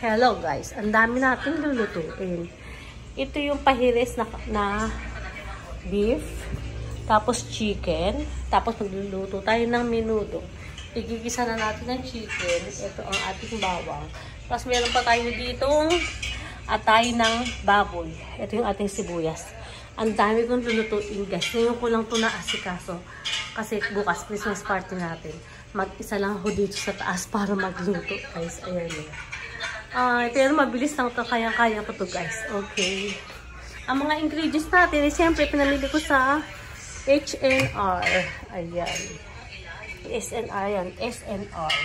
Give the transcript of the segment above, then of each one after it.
Hello guys, ang dami natin lulutuin. Ito yung pahiris na beef, tapos chicken, tapos magluluto tayo ng menudo. Igigisa na natin ng chicken. Ito ang ating bawang. Tapos meron pa tayo ditong atay ng baboy. Ito yung ating sibuyas. Ang dami kong lulutuin guys. Ngayon ko lang ito naasikaso. Kasi bukas Christmas party natin. Mag-isa lang ako dito sa taas para magluto guys. Ayan o. Pero mabilis lang ito. Kaya-kaya ko ito guys. Okay. Ang mga ingredients natin, siyempre pinamili ko sa HNR. Ayan. SNR yan. SNR.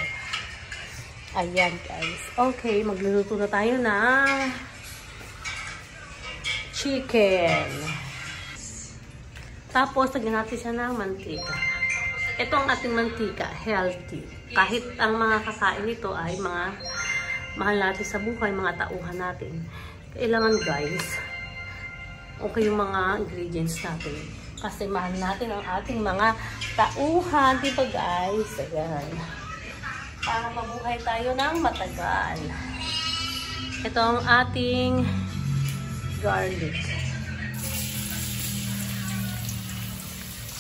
Ayan guys. Okay, magluluto na tayo ng chicken. Tapos, lagyan natin siya ng mantika. Ito ang ating mantika. Healthy. Kahit ang mga kakain nito ay mga mahal natin sa buhay, mga tauhan natin. Kailangan guys, okay yung mga ingredients natin. Kasi mahal natin ang ating mga tauhan. Diba guys? Ayan. Para mabuhay tayo ng matagal. Ito ang ating garlic.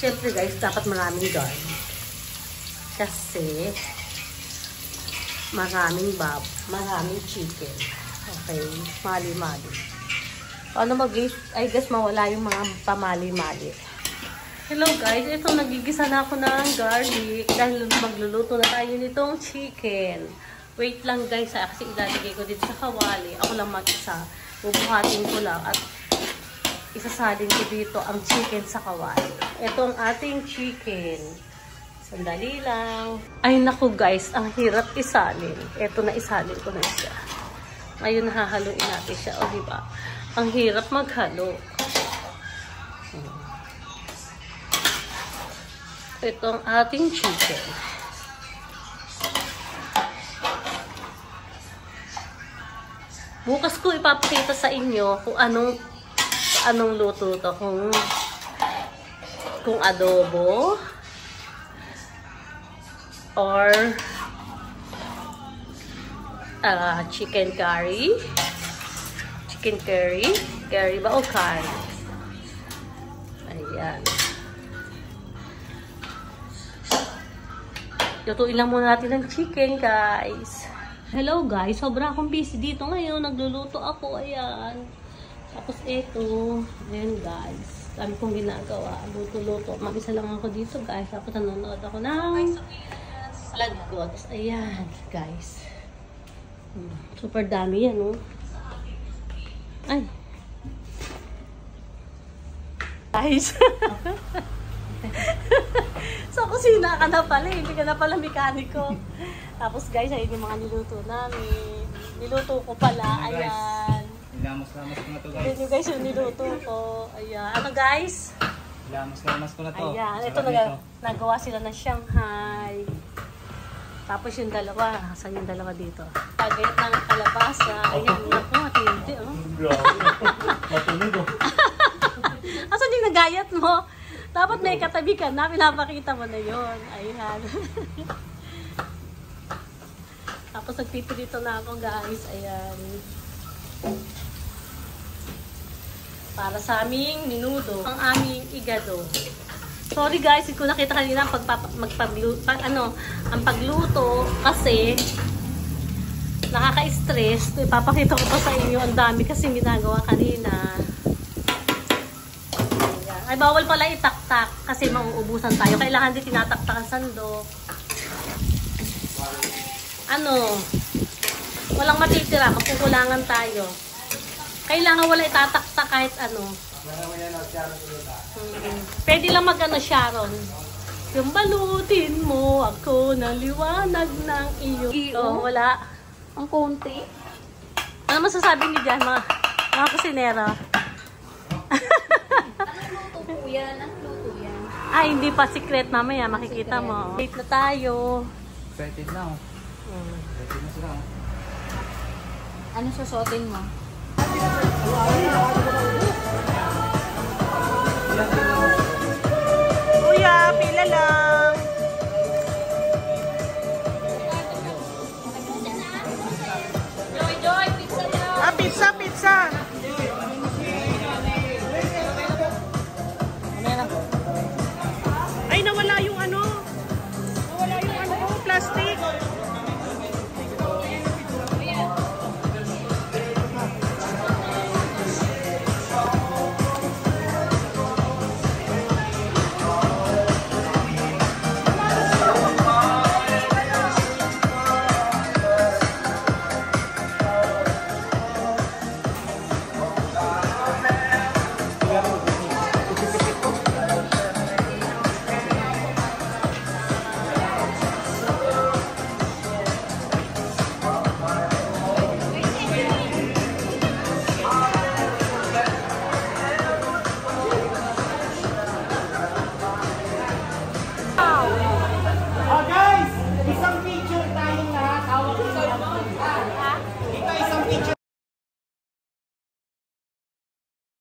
Siyempre guys, dapat maraming garlic. Kasi maraming chicken. Okay, mali-mali. Paano I guess mawala yung mga pamali-mali. Hello guys, ito nagigisa na ako ng garlic dahil magluluto na tayo nitong chicken. Wait lang guys, kasi ilalagay ko dito sa kawali. Ako lang mag-isa. Bubuhatin ko lang at isasalin ko dito ang chicken sa kawali. Ito ang ating chicken. Sandali lang. Ay naku guys, ang hirap isalin. Ito na isalin ko na siya. Ngayon hahaluin natin siya. O diba? Ang hirap maghalo. Ito ang ating chicken. Bukas ko ipapakita sa inyo kung anong luto to. Kung adobo or chicken curry. Chicken curry. Curry ba o curry? Ayan. Lutuin lang muna natin ng chicken, guys. Hello, guys. Sobra akong busy dito ngayon. Nagluluto ako. Ayan. Tapos ito. Ayan, guys. Dami kong ginagawa. Luto-luto. Mag-isa lang ako dito, guys. Tapos nanonood ako ng laggots. Ayan, guys. Super dami yan, oh. Ay. Guys. So, kusina ka na pala. Hindi ka na pala mekaniko. Tapos, guys, ayun yung mga niluto namin. Niluto ko pala. Ayan. Ilamos-lamos ko na to, guys. Ayan yung guys yung niluto ko. Ayan. Ano, guys? Ilamos-lamos ko na to. Ayan. Ito, nagawa sila ng Shanghai. Tapos yung dalawa. Saan yung dalawa dito? Pagayat ng kalabasa. Ayan. Naku, matindi, oh. Matunog, oh. Asan yung nagayat mo? Dapat may katabi ka na. Pinapakita mo na yun. Ayan. Tapos nagpipilito na ako, guys. Ayan. Para sa aming menudo. Ang aming igado. Sorry guys, hindi ko nakita kanina ang pagluto kasi nakaka-stress. Ipapakita ko pa sa inyo. Ang dami kasi ginagawa kanina. Ay, bawal pala itaktak kasi mauubusan tayo. Kailangan din tinataktak ang sandok. Walang matitira. Makukulangan tayo. Kailangan wala itataktak kahit ano. Pwede lang Sharon. Yung balutin mo ako ng liwanag ng iyo. Oh, wala. Ang konti. Ano masasabi niyo dyan, mga kusinera? Anong luto po yan? Anong luto yan? Ay, hindi pa secret. Mamaya makikita mo. Wait na tayo. Excited na, oh. Excited na sila, oh. Ano susuotin mo? Yan.